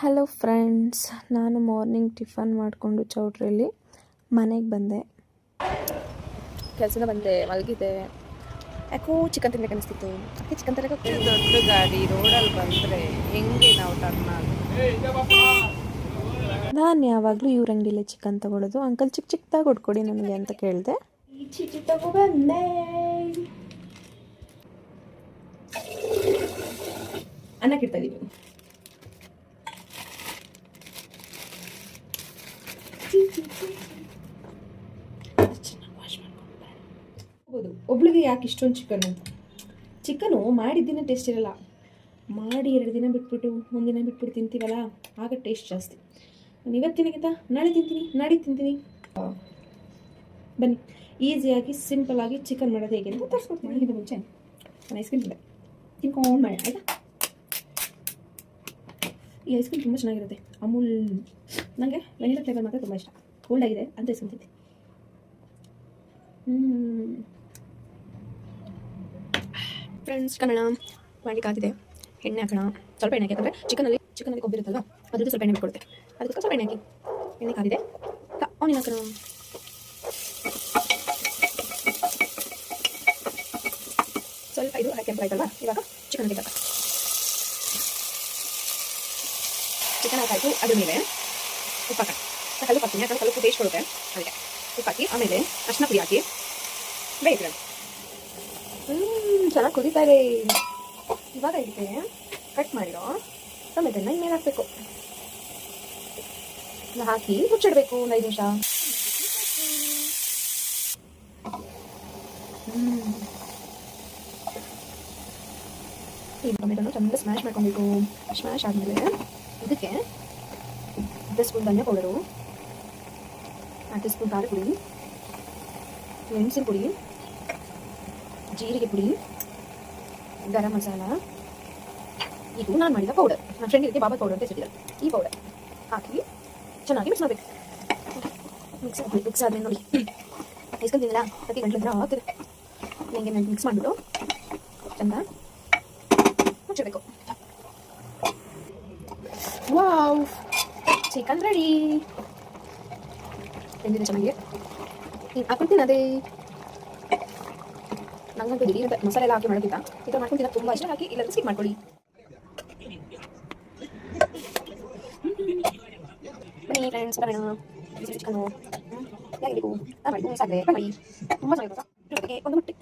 Hello friends, ನಾನು morning tiffin ಮಾಡಿಕೊಂಡು ಚೌಟ್ರಿಯಲ್ಲಿ ಮನೆಗೆ ಬಂದೆ. ಕೆಲಸದ ಬಂದೆ, ಮಲಗಿದೆ. ಯಾಕೋ ಚಿಕನ್ ತಿನ್ಬೇಕು ಅನಿಸ್ತಿತ್ತು. ಅದಕ್ಕೆ ಚಿಕನ್ ತರಕ್ಕೆ ದೊಡ್ಡ ಗಾಡಿ ರೋಡಲ್ಲಿ ಬಂದರೆ ಹೆಂಗೆ ನಾವು ಟರ್ನ್ ನಾನು ಯಾವಾಗಲೂ ಇವ್ರ ಅಂಗಡಿಲೇ ಚಿಕನ್ ತೊಗೊಳೋದು. ಅಂಕಲ್ ಚಿಕ್ಕ ಚಿಕ್ಕದಾಗಿ ಕೊಡ್ಕೊಡಿ ನನಗೆ ಅಂತ ಕೇಳಿದೆ. ಚಿಕ್ಕಿ ತಗೊಬಂದೆ. ಅನ್ನಕ್ಕೆ ಇಡ್ತಾ ಇದ್ದೀವಿ. ಒಬ್ಳಿಗೆ ಯಾಕೆ ಇಷ್ಟೊಂದು ಚಿಕನ್ನು ಮಾಡಿದ್ದಿನ ಟೇಸ್ಟ್ ಇರಲ್ಲ. ಮಾಡಿ 2 ದಿನ ಬಿಟ್ಬಿಟ್ಟು 1 ದಿನ ಬಿಟ್ಬಿಟ್ಟು ತಿಂತೀವಲ್ಲ, ಆಗ ಟೇಸ್ಟ್ ಜಾಸ್ತಿ. ನಾನು ಇವತ್ತಿನಗಿಂತ ನಾಳೆ ತಿಂತೀನಿ, ನಾಡಿದ್ದು ತಿಂತೀನಿ. ಬನ್ನಿ, ಈಸಿಯಾಗಿ ಸಿಂಪಲ್ಲಾಗಿ ಚಿಕನ್ ಮಾಡೋದು ಹೇಗೆ ಅಂತ ತೋರಿಸ್ಕೊಡ್ತೀನಿ. ಇದಕ್ಕಿಂತ ಮುಂಚೆ ನಾನು ಐಸ್ ಕ್ರೀಮ್ ತಿನ್ಕೊಂಡು ಮಾಡಿ ಆಯಿತಾ. ಈ ಐಸ್ ಕ್ರೀಮ್ ತುಂಬ ಚೆನ್ನಾಗಿರುತ್ತೆ. ಅಮೂಲ್, ನನಗೆ ವೆನಿಲಾ ಫ್ಲೇವರ್ ಮಾತ್ರ ತುಂಬ ಇಷ್ಟ. ಕೋಲ್ಡ್ ಆಗಿದೆ ಅಂತ ಐಸ್ ಕ್ರೀಮ್ ತಿಂತೀನಿ. ಫ್ರೆಂಡ್ಸ್, ಚಿಕನ್ ಮಾಡಿ ಕಾತಿದೆ. ಎಣ್ಣೆ ಹಾಕೋಣ, ಸ್ವಲ್ಪ ಎಣ್ಣೆ ಹಾಕಿ. ಚಿಕನಲ್ಲಿ ಕೊಬ್ಬಿರುತ್ತಲ್ಲ, ಅದ್ರದ್ದು ಸ್ವಲ್ಪ ಎಣ್ಣೆ ಬಿಟ್ಕೊಡುತ್ತೆ. ಅದಕ್ಕೆ ಸ್ವಲ್ಪ ಎಣ್ಣೆ ಹಾಕಿ. ಎಣ್ಣೆ ಕಾದಿದೆ, ಆನಿಯನ್ ಹಾಕೋಣ. ಸ್ವಲ್ಪ ಇದು ಕೆಂಪು ಆಯ್ತಲ್ವ, ಇವಾಗ ಚಿಕನ್ ಹಾಕಿ. ಚಿಕನ್ ಹಾಕಾಯ್ತು. ಅದ್ರ ಮೇಲೆ ಉಪ್ಪು ಹಾಕೋಣ. ಕಲ್ಲು ಹಾಕ್ತೀನಿ, ಯಾಕಂದ್ರೆ ಕಲ್ಲು ಟೇಸ್ಟ್ ಕೊಡುತ್ತೆ. ಅದಕ್ಕೆ ಉಪ್ಪು ಹಾಕಿ, ಆಮೇಲೆ ಅರಿಶಿನ ಪುಡಿ ಹಾಕಿ ಬೇಯಿಸ್ಕೊಳ್ಳೋಣ. ಚೆನ್ನಾಗಿ ಕುದೀತಾ ಇದೆ. ಇವಾಗ ಇದಕ್ಕೆ ಕಟ್ ಮಾಡಿರೋ ಟೊಮೆಟೊನ ಮೇಲೆ ಹಾಕಬೇಕು. ಹಾಕಿ ಮುಚ್ಚಿಡಬೇಕು ಒಂದು 5 ನಿಮಿಷ. ಈ ಟೊಮೆಟೊನ ಚೆನ್ನಾಗಿ ಸ್ಮ್ಯಾಶ್ ಮಾಡ್ಕೊಬೇಕು. ಸ್ಮ್ಯಾಶ್ ಆದಮೇಲೆ ಇದಕ್ಕೆ 10 ಸ್ಪೂನ್ ಧನಿಯಾ ಪೌಡರು, 4 ಸ್ಪೂನ್ ಖಾರ ಪುಡಿ, ಮೆಣಸಿನ ಪುಡಿ, ಜೀರಿಗೆ ಪುಡಿ, ಗರಂ ಮಸಾಲ, ಇದು ನಾನು ಮಾಡಿದ ಪೌಡರ್. ನನ್ನ ಫ್ರೆಂಡ್ ಇದಕ್ಕೆ ಬಾಬಾ ಪೌಡರ್ ಅಂತ ಸಿಕ್ಕಿದ್ದಾರೆ. ಈ ಪೌಡರ್ ಹಾಕಿ ಚೆನ್ನಾಗಿ ಮಿಕ್ಸ್ ಮಾಡಬೇಕು. ಮಿಕ್ಸ್ ಆದ್ಮೇಲೆ ನೋಡಿ, ಐಸ್ ಕ್ರೀಮ್ ತಿನ್ನಲ್ಲ ಪ್ರತಿ ಗಂಟೆ ಹತ್ರ ಆಗ್ತದೆ. ನನಗೆ ಮಿಕ್ಸ್ ಮಾಡಿಬಿಟ್ಟು ಚೆಂದ ಮುಚ್ಚಬೇಕು. Wow, chicken ready. ತಿಂದಿದೆ ಚೆನ್ನಾಗಿ. ಹಾಕೊಳ್ತೀನಿ ಅದೇ. ನಂಗಂತೂ ದಿಢೀರ್ ಮಸಾಲೆ ಎಲ್ಲ ಹಾಕಿ ಮಾಡೋಕ್ಕಿಂತ ಈ ಥರ ಮಾಡ್ಕೊಂಡು ತಿನ್ನೋದು ತುಂಬ ಇಷ್ಟ. ಹಾಕಿ ಇಲ್ಲಾಂದ್ರೆ ಸ್ಕಿಪ್ ಮಾಡ್ಕೊಳ್ಳಿ. ಬನ್ನಿ ಫ್ರೆಂಡ್ಸ್, ಬರೋಣ. ಚಿಕನ್ನು ಹೇಗಿರಬೇಕು ಮಾಡಿ ಸಾಧ್ರೆ ಮಾಡಿ. ತುಂಬ ಚೆನ್ನಾಗಿರುತ್ತೆ. ಜೊತೆಗೆ ಒಂದು ಮುಟ್ಟೆ